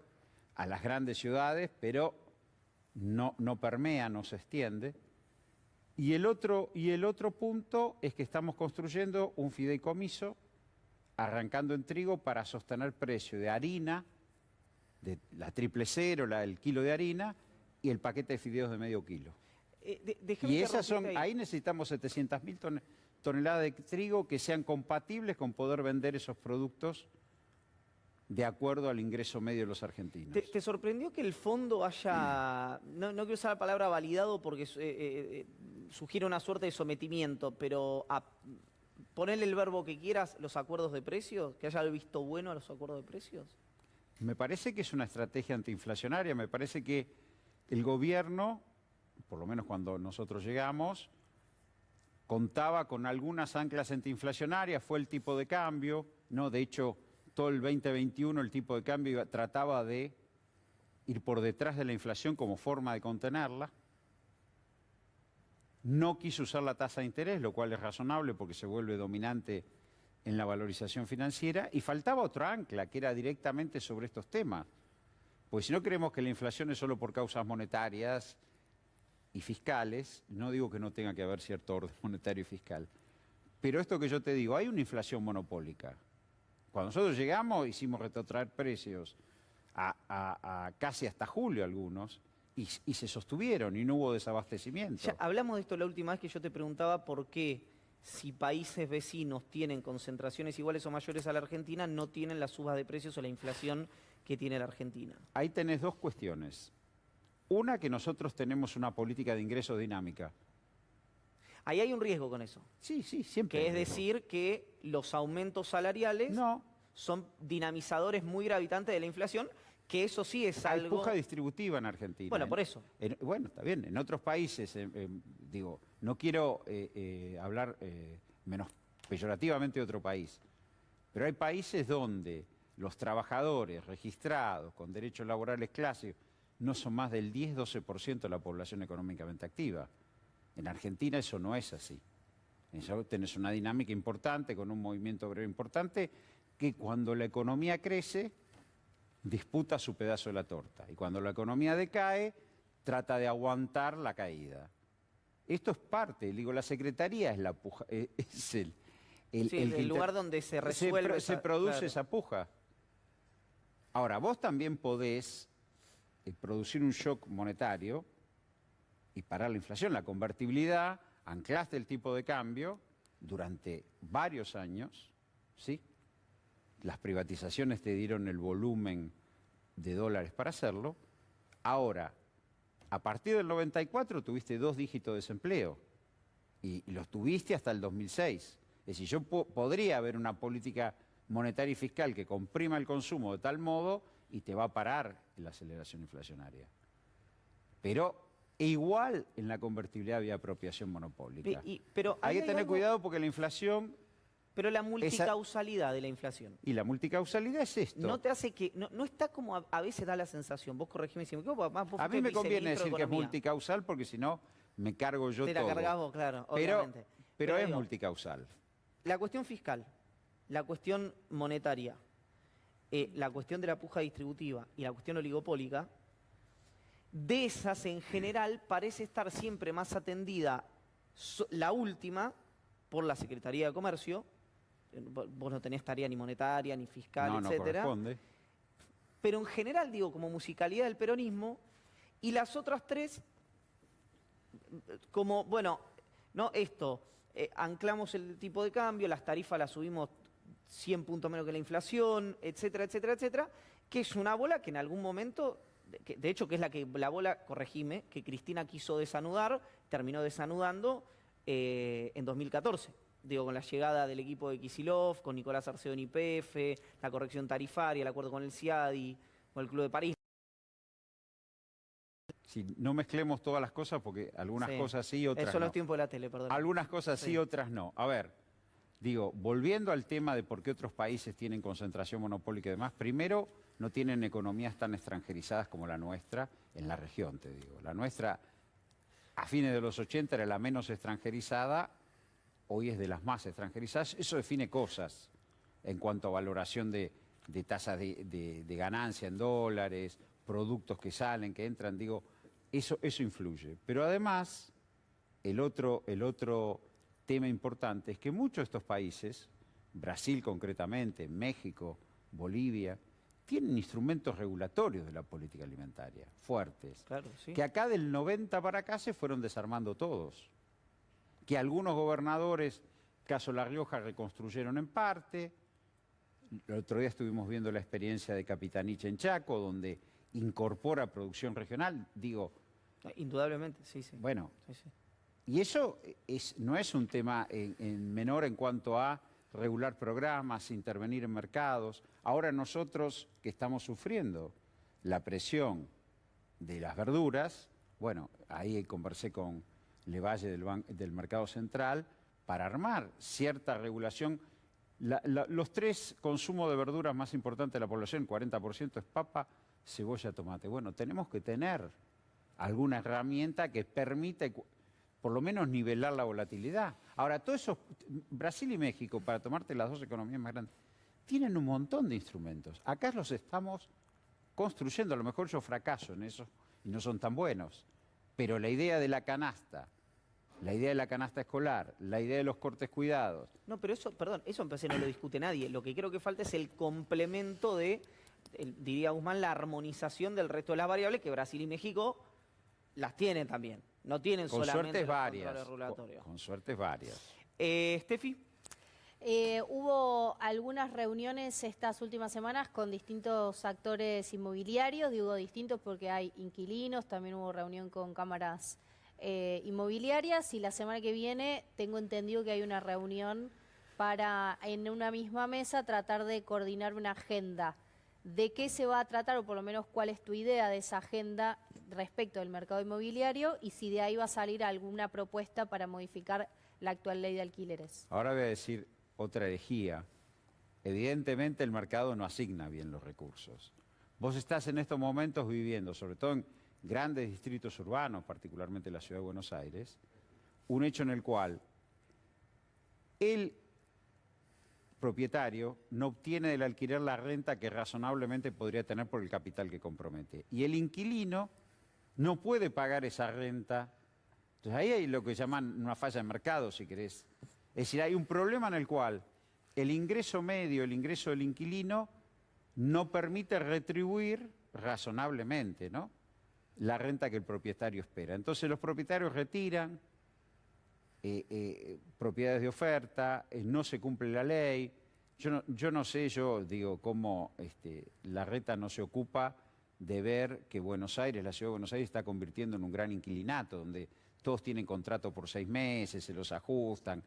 a las grandes ciudades, pero no permea, no se extiende. Y el otro punto es que estamos construyendo un fideicomiso, arrancando en trigo, para sostener precio de harina, de la 000, el kilo de harina, y el paquete de fideos de medio kilo. Y esas son, ahí necesitamos 700.000 toneladas de trigo que sean compatibles con poder vender esos productos de acuerdo al ingreso medio de los argentinos. ¿Te sorprendió que el fondo haya, no quiero usar la palabra validado porque sugiere una suerte de sometimiento, pero ponerle el verbo que quieras, los acuerdos de precios, que haya visto bueno a los acuerdos de precios? Me parece que es una estrategia antiinflacionaria, me parece que el gobierno, por lo menos cuando nosotros llegamos, contaba con algunas anclas antiinflacionarias, fue el tipo de cambio, ¿no? De hecho, todo el 2021 el tipo de cambio trataba de ir por detrás de la inflación como forma de contenerla. No quiso usar la tasa de interés, lo cual es razonable porque se vuelve dominante en la valorización financiera, y faltaba otra ancla que era directamente sobre estos temas. Pues si no creemos que la inflación es solo por causas monetarias y fiscales, no digo que no tenga que haber cierto orden monetario y fiscal, pero esto que yo te digo, hay una inflación monopólica. Cuando nosotros llegamos, hicimos retrotraer precios a casi hasta julio algunos, y se sostuvieron y no hubo desabastecimiento. Ya hablamos de esto la última vez que yo te preguntaba por qué, si países vecinos tienen concentraciones iguales o mayores a la Argentina, no tienen las subas de precios o la inflación que tiene la Argentina. Ahí tenés dos cuestiones. Una, que nosotros tenemos una política de ingreso dinámica. Ahí hay un riesgo con eso. Sí, siempre. Que es decir que los aumentos salariales No, son dinamizadores muy gravitantes de la inflación, que eso sí es hay algo... puja distributiva en Argentina. Bueno, por eso. Bueno, está bien. En otros países, digo, no quiero hablar menos peyorativamente de otro país, pero hay países donde los trabajadores registrados con derechos laborales clásicos no son más del 10-12% de la población económicamente activa. En Argentina eso no es así. Eso tenés una dinámica importante, con un movimiento obrero importante, que cuando la economía crece, disputa su pedazo de la torta. Y cuando la economía decae, trata de aguantar la caída. Esto es parte, digo, la Secretaría es la puja, es el lugar donde se resuelve... se produce claro. esa puja. Ahora, vos también podés producir un shock monetario y parar la inflación. La convertibilidad, anclaste el tipo de cambio durante varios años, ¿sí? Las privatizaciones te dieron el volumen de dólares para hacerlo. Ahora, a partir del 94 tuviste 2 dígitos de desempleo y los tuviste hasta el 2006. Es decir, yo podría haber una política monetaria y fiscal que comprima el consumo de tal modo y te va a parar la aceleración inflacionaria. Pero igual en la convertibilidad había apropiación monopólica. Pero hay que tener algo... cuidado porque la inflación... Pero la multicausalidad de la inflación. Y la multicausalidad es esto. No te hace que... No está como a veces da la sensación. Vos corregime si me equivoco. A mí me conviene decir que es multicausal porque si no me cargo yo todo. Te la cargás vos, claro, obviamente. Pero es digo, multicausal. La cuestión fiscal, la cuestión monetaria, la cuestión de la puja distributiva y la cuestión oligopólica, de esas en general parece estar siempre más atendida la última por la Secretaría de Comercio. Vos no tenés tarea ni monetaria, ni fiscal, no, etcétera. No corresponde. Pero en general, digo, como musicalidad del peronismo, y las otras tres, como, bueno, no esto, anclamos el tipo de cambio, las tarifas las subimos 100 puntos menos que la inflación, etcétera, etcétera, etcétera, que es una bola que en algún momento, de hecho que es la bola, corregime, que Cristina quiso desanudar, terminó desanudando en 2014. Digo, con la llegada del equipo de Kicillof, con Nicolás Arceo en YPF, la corrección tarifaria, el acuerdo con el CIADI, con el Club de París. Sí, no mezclemos todas las cosas porque algunas cosas sí, otras no. Son los tiempos de la tele, perdón. Algunas cosas sí, otras no. A ver, digo, volviendo al tema de por qué otros países tienen concentración monopólica y demás, primero, no tienen economías tan extranjerizadas como la nuestra en la región, te digo. La nuestra, a fines de los 80, era la menos extranjerizada. Hoy es de las más extranjerizadas. Eso define cosas en cuanto a valoración de tasas de ganancia en dólares, productos que salen, que entran, digo, eso influye. Pero además, el otro tema importante es que muchos de estos países, Brasil concretamente, México, Bolivia, tienen instrumentos regulatorios de la política alimentaria, fuertes, Claro, sí. que acá del 90 para acá se fueron desarmando todos. Que algunos gobernadores, caso La Rioja, reconstruyeron en parte. El otro día estuvimos viendo la experiencia de Capitanich en Chaco, donde incorpora producción regional, digo... Indudablemente, sí. Bueno, sí. y eso no es un tema en menor en cuanto a regular programas, intervenir en mercados. Ahora nosotros que estamos sufriendo la presión de las verduras, bueno, ahí conversé con Levalle del Mercado Central para armar cierta regulación. Los 3 consumos de verduras más importantes de la población, 40% es papa, cebolla, tomate. Bueno, tenemos que tener alguna herramienta que permita por lo menos nivelar la volatilidad. Ahora, todo eso, Brasil y México, para tomarte las 2 economías más grandes, tienen un montón de instrumentos. Acá los estamos construyendo, a lo mejor yo fracaso en eso y no son tan buenos. Pero la idea de la canasta escolar, la idea de los cortes cuidados. No, pero eso, perdón, eso en PC no lo discute nadie. Lo que creo que falta es el complemento de, diría Guzmán, la armonización del resto de las variables que Brasil y México las tienen también. No tienen Con solamente suertes los varias. controles regulatorios. Con suertes varias. Steffi. Hubo algunas reuniones estas últimas semanas con distintos actores inmobiliarios, digo distintos porque hay inquilinos, también hubo reunión con cámaras inmobiliarias y la semana que viene tengo entendido que hay una reunión para en una misma mesa tratar de coordinar una agenda. ¿De qué se va a tratar o por lo menos cuál es tu idea de esa agenda respecto del mercado inmobiliario y si de ahí va a salir alguna propuesta para modificar la actual ley de alquileres? Ahora voy a decir otra herejía. Evidentemente el mercado no asigna bien los recursos. Vos estás en estos momentos viviendo, sobre todo en grandes distritos urbanos, particularmente en la ciudad de Buenos Aires, un hecho en el cual el propietario no obtiene del alquiler la renta que razonablemente podría tener por el capital que compromete. Y el inquilino no puede pagar esa renta. Entonces ahí hay lo que llaman una falla de mercado, si querés. Es decir, hay un problema en el cual el ingreso medio, el ingreso del inquilino, no permite retribuir razonablemente, ¿no?, la renta que el propietario espera. Entonces los propietarios retiran propiedades de oferta, no se cumple la ley. Yo no sé, cómo la reta no se ocupa de ver que Buenos Aires, la ciudad de Buenos Aires, está convirtiendo en un gran inquilinato, donde todos tienen contrato por 6 meses, se los ajustan,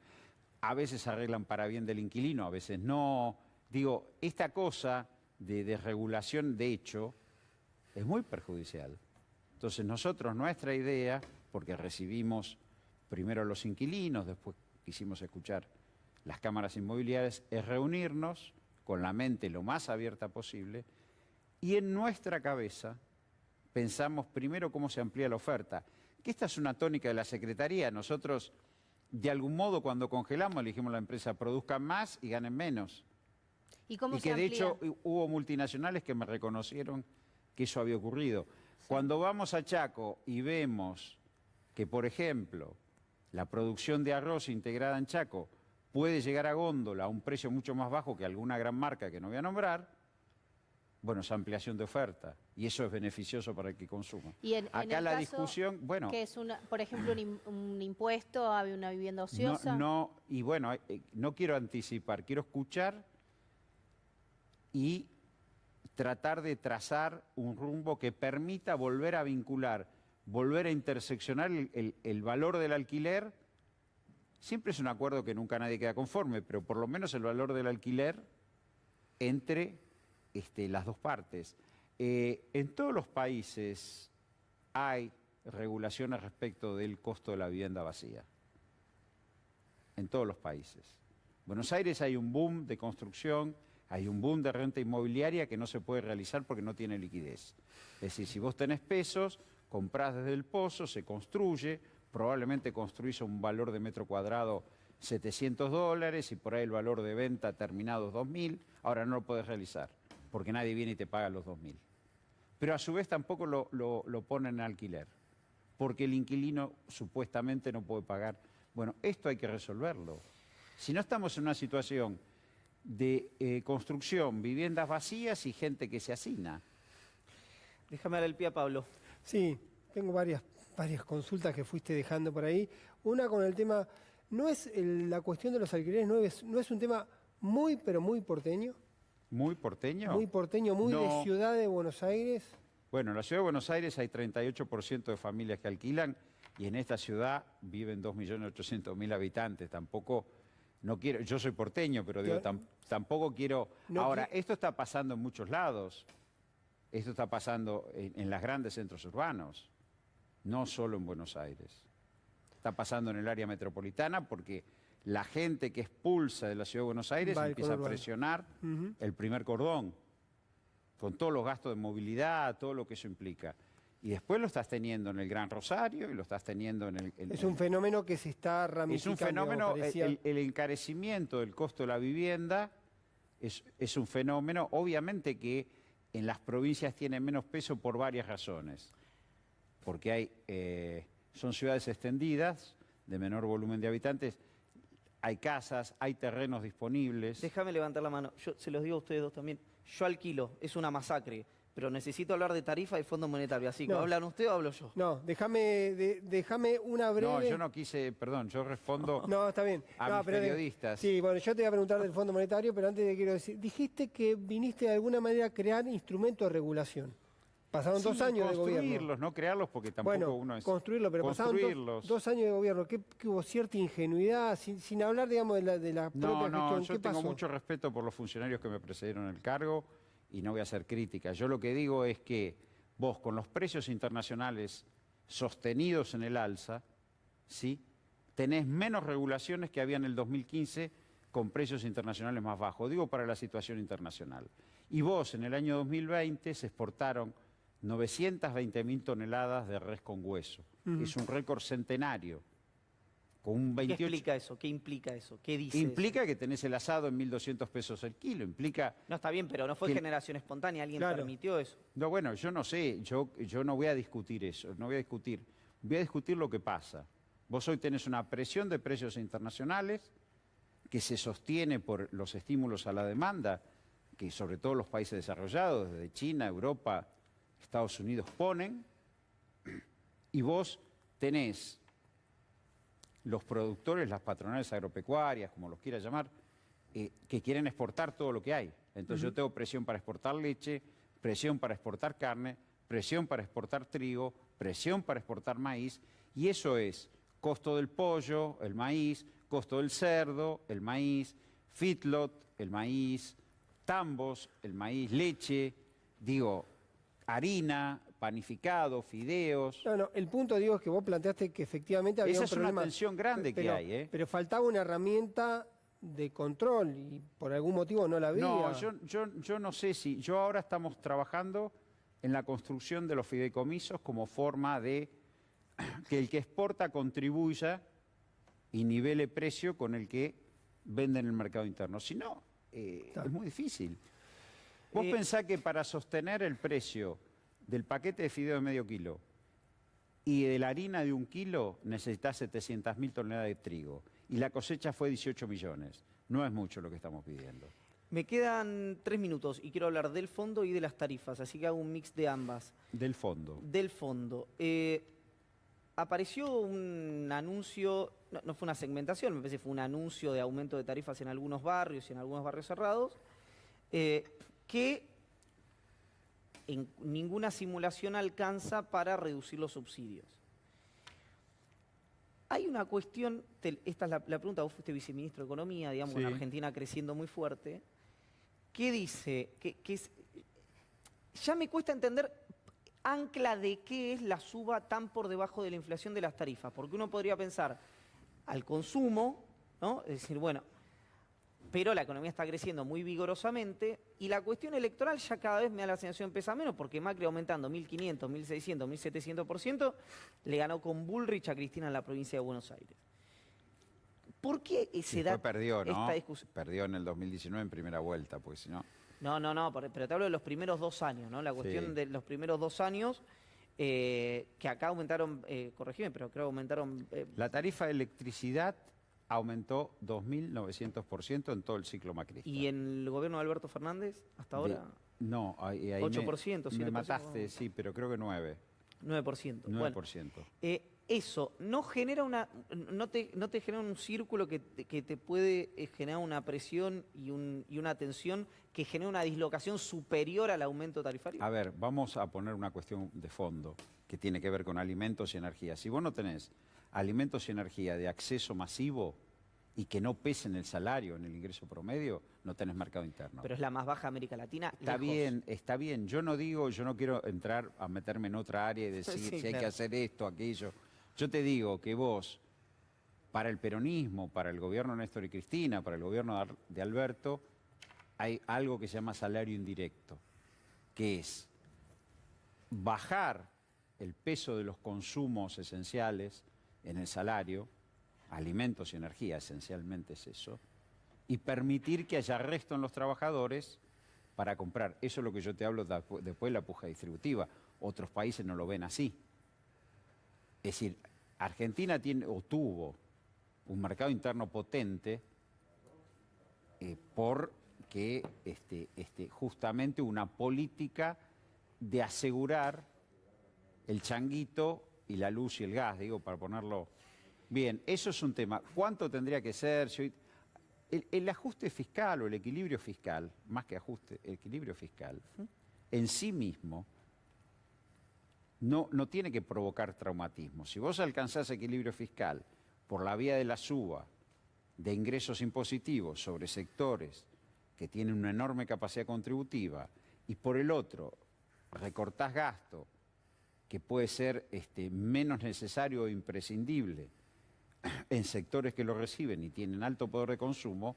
a veces arreglan para bien del inquilino, a veces no. Digo, esta cosa de desregulación de hecho es muy perjudicial. Entonces nosotros, nuestra idea, porque recibimos primero a los inquilinos, después quisimos escuchar las cámaras inmobiliarias, es reunirnos con la mente lo más abierta posible y en nuestra cabeza pensamos primero cómo se amplía la oferta, que esta es una tónica de la Secretaría. Nosotros, de algún modo, cuando congelamos, le dijimos a la empresa, produzcan más y ganen menos. ¿Y cómo Y se que de amplía? hecho hubo multinacionales que me reconocieron que eso había ocurrido. Sí. Cuando vamos a Chaco y vemos que, por ejemplo, la producción de arroz integrada en Chaco puede llegar a góndola a un precio mucho más bajo que alguna gran marca que no voy a nombrar, bueno, es ampliación de oferta y eso es beneficioso para el que consuma. Y acá la discusión, bueno... que es, por ejemplo, un impuesto a una vivienda ociosa. Y bueno, no quiero anticipar, quiero escuchar y tratar de trazar un rumbo que permita volver a vincular, volver a interseccionar el valor del alquiler. Siempre es un acuerdo que nunca nadie queda conforme, pero por lo menos el valor del alquiler entre las dos partes. En todos los países hay regulaciones respecto del costo de la vivienda vacía. En todos los países. En Buenos Aires hay un boom de construcción, hay un boom de renta inmobiliaria que no se puede realizar porque no tiene liquidez. Es decir, si vos tenés pesos, comprás desde el pozo, se construye, probablemente construís a un valor de metro cuadrado $700 y por ahí el valor de venta terminado es 2.000, ahora no lo podés realizar porque nadie viene y te paga los 2.000. Pero a su vez tampoco lo ponen en alquiler, porque el inquilino supuestamente no puede pagar. Bueno, esto hay que resolverlo. Si no estamos en una situación de construcción, viviendas vacías y gente que se hacina. Déjame dar el pie a Pablo. Sí, tengo varias consultas que fuiste dejando por ahí. Una con el tema, la cuestión de los alquileres no es un tema muy, pero muy porteño. ¿Muy porteño? Muy porteño, muy de ciudad de Buenos Aires. Bueno, en la ciudad de Buenos Aires hay 38% de familias que alquilan y en esta ciudad viven 2.800.000 habitantes. Tampoco, no quiero, yo soy porteño, pero digo, tampoco quiero... Ahora, esto está pasando en muchos lados. Esto está pasando en los grandes centros urbanos, no solo en Buenos Aires. Está pasando en el área metropolitana porque la gente que expulsa de la ciudad de Buenos Aires empieza a presionar el primer cordón, con todos los gastos de movilidad, todo lo que eso implica. Y después lo estás teniendo en el Gran Rosario y lo estás teniendo en el... Es un fenómeno que se está ramificando. Es un fenómeno, el encarecimiento del costo de la vivienda es un fenómeno, obviamente que en las provincias tiene menos peso por varias razones. porque son ciudades extendidas, de menor volumen de habitantes, hay casas, hay terrenos disponibles. Déjame levantar la mano. Yo se los digo a ustedes dos también. Yo alquilo, es una masacre, pero necesito hablar de tarifa y Fondo Monetario. Así que, No. ¿hablan ustedes o hablo yo? No, déjame una breve... No, yo no quise, perdón, yo respondo No, está bien. a No, mis pero periodistas. Sí, bueno, yo te voy a preguntar del Fondo Monetario, pero antes te quiero decir, dijiste que viniste de alguna manera a crear instrumentos de regulación. Pasaron 2 años de gobierno. Construirlos, no crearlos, porque tampoco Bueno, uno es... construirlo, pero pasaron construirlos. 2 años de gobierno. ¿Qué hubo cierta ingenuidad, sin hablar, digamos, de la propia No, gestión? yo ¿Qué tengo pasó? mucho respeto por los funcionarios que me precedieron en el cargo y no voy a hacer críticas. Yo lo que digo es que vos, con los precios internacionales sostenidos en el alza, ¿sí?, tenés menos regulaciones que había en el 2015 con precios internacionales más bajos. Digo, para la situación internacional. Y vos, en el año 2020, se exportaron 920.000 toneladas de res con hueso. Es un récord centenario. Con un 28... ¿Qué explica eso? ¿Qué implica eso? ¿Qué dice Implica eso? que tenés el asado en 1.200 pesos el kilo. Implica... No, está bien, pero no fue que- generación espontánea. ¿Alguien Claro. permitió eso? No, bueno, yo no sé. Yo no voy a discutir eso. No voy a discutir. Voy a discutir lo que pasa. Vos hoy tenés una presión de precios internacionales que se sostiene por los estímulos a la demanda que sobre todo los países desarrollados, desde China, Europa, Estados Unidos, ponen, y vos tenés los productores, las patronales agropecuarias, como los quieras llamar, que quieren exportar todo lo que hay. Entonces yo tengo presión para exportar leche, presión para exportar carne, presión para exportar trigo, presión para exportar maíz, y eso es costo del pollo, el maíz, costo del cerdo, el maíz, feedlot, el maíz, tambos, el maíz, leche, digo, harina, panificado, fideos. No, el punto, digo, es que vos planteaste que efectivamente había Esa un es una problema. tensión grande que Pero- hay, ¿eh? Pero faltaba una herramienta de control y por algún motivo no la había. No, yo no sé si... Yo ahora estamos trabajando en la construcción de los fideicomisos como forma de que el que exporta contribuya y nivele precio con el que vende en el mercado interno. Si no, es muy difícil. Vos pensás que para sostener el precio del paquete de fideo de medio kilo y de la harina de 1 kilo necesitas 700.000 toneladas de trigo. Y la cosecha fue 18 millones. No es mucho lo que estamos pidiendo. Me quedan 3 minutos y quiero hablar del fondo y de las tarifas, así que hago un mix de ambas. Del fondo. Del fondo. Apareció un anuncio, no fue una segmentación, me parece que fue un anuncio de aumento de tarifas en algunos barrios y en algunos barrios cerrados, que en ninguna simulación alcanza para reducir los subsidios. Hay una cuestión, esta es la pregunta, vos fuiste viceministro de Economía, digamos, Sí. en Argentina creciendo muy fuerte, que dice ya me cuesta entender ancla de qué es la suba tan por debajo de la inflación de las tarifas, porque uno podría pensar al consumo, ¿no? Es decir, bueno, pero la economía está creciendo muy vigorosamente y la cuestión electoral ya cada vez me da la sensación pesa menos porque Macri aumentando 1.500, 1.600, 1.700%, le ganó con Bullrich a Cristina en la provincia de Buenos Aires. ¿Por qué se da Después perdió, ¿no? esta discusión? Perdió en el 2019 en primera vuelta, pues si no... No, pero te hablo de los primeros 2 años, ¿no? La cuestión Sí. de los primeros 2 años, que acá aumentaron, corregime, pero creo que aumentaron... La tarifa de electricidad aumentó 2.900% en todo el ciclo macrista. y en el gobierno de Alberto Fernández, hasta ahora, No, ahí 8%, me 7%, mataste, ¿no? sí, pero creo que 9%. 9%. 9%. Bueno, eso no genera no te genera un círculo que te puede generar una presión y una tensión que genera una dislocación superior al aumento tarifario. A ver, vamos a poner una cuestión de fondo que tiene que ver con alimentos y energía. Si vos no tenés alimentos y energía de acceso masivo y que no pesen el salario en el ingreso promedio, no tenés mercado interno. Pero es la más baja de América Latina. Está lejos. bien, está bien. Yo no quiero entrar a meterme en otra área y decir Sí, si hay que claro. hacer esto, aquello. Yo te digo que vos, para el peronismo, para el gobierno de Néstor y Cristina, para el gobierno de Alberto, hay algo que se llama salario indirecto, que es bajar el peso de los consumos esenciales en el salario, alimentos y energía esencialmente es eso, y permitir que haya resto en los trabajadores para comprar. Eso es lo que yo te hablo después de la puja distributiva. Otros países no lo ven así. Es decir, Argentina tiene o tuvo un mercado interno potente porque justamente una política de asegurar el changuito y la luz y el gas, digo, para ponerlo bien. Eso es un tema. ¿Cuánto tendría que ser? El ajuste fiscal o el equilibrio fiscal, más que ajuste, el equilibrio fiscal, en sí mismo no tiene que provocar traumatismo. Si vos alcanzás equilibrio fiscal por la vía de la suba de ingresos impositivos sobre sectores que tienen una enorme capacidad contributiva y por el otro recortás gasto que puede ser menos necesario o imprescindible en sectores que lo reciben y tienen alto poder de consumo,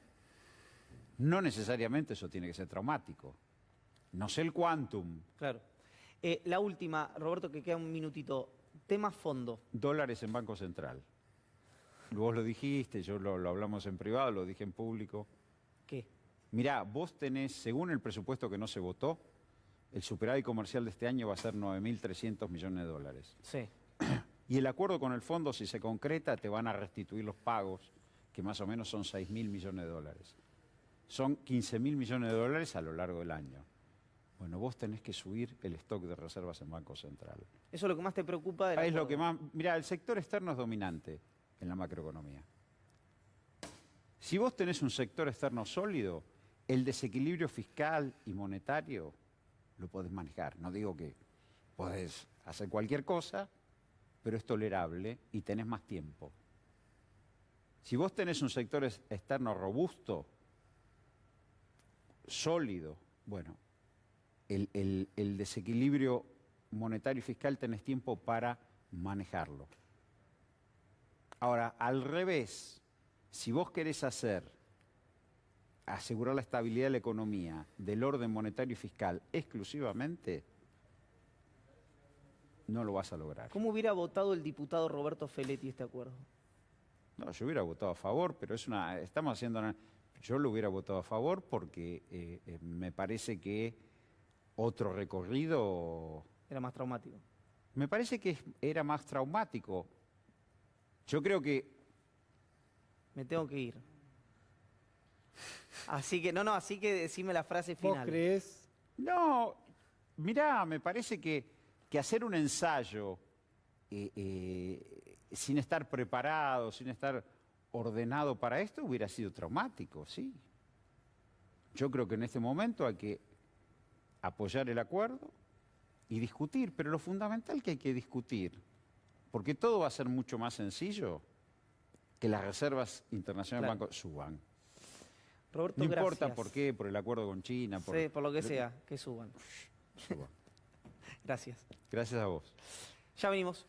no necesariamente eso tiene que ser traumático. No sé el quantum. Claro. La última, Roberto, que queda un minutito. Tema fondo. Dólares en Banco Central. Vos lo dijiste, yo lo hablamos en privado, lo dije en público. ¿Qué? Mirá, vos tenés, según el presupuesto que no se votó, el superávit comercial de este año va a ser 9.300 millones de dólares. Sí. Y el acuerdo con el fondo, si se concreta, te van a restituir los pagos, que más o menos son 6.000 millones de dólares. Son 15.000 millones de dólares a lo largo del año. Bueno, vos tenés que subir el stock de reservas en Banco Central. Eso es lo que más te preocupa del Es lo acuerdo. que más... Mirá, el sector externo es dominante en la macroeconomía. Si vos tenés un sector externo sólido, el desequilibrio fiscal y monetario lo podés manejar. No digo que podés hacer cualquier cosa, pero es tolerable y tenés más tiempo. Si vos tenés un sector externo robusto, sólido, bueno, el desequilibrio monetario y fiscal tenés tiempo para manejarlo. Ahora, al revés, si vos querés asegurar la estabilidad de la economía del orden monetario y fiscal exclusivamente, no lo vas a lograr. ¿Cómo hubiera votado el diputado Roberto Feletti este acuerdo? No, yo hubiera votado a favor, pero yo lo hubiera votado a favor porque me parece que otro recorrido... Era más traumático. Me parece que era más traumático. Yo creo que... Me tengo que ir. Así que, así que decime la frase ¿Vos final. creés? No, mirá, me parece que hacer un ensayo sin estar preparado, sin estar ordenado para esto, hubiera sido traumático, sí. Yo creo que en este momento hay que apoyar el acuerdo y discutir, pero lo fundamental que hay que discutir, porque todo va a ser mucho más sencillo que las reservas internacionales del banco suban. Roberto, No importa gracias. por qué, por el acuerdo con China. Sí, por lo que sea, que suban. Suban. Gracias. Gracias a vos. Ya venimos.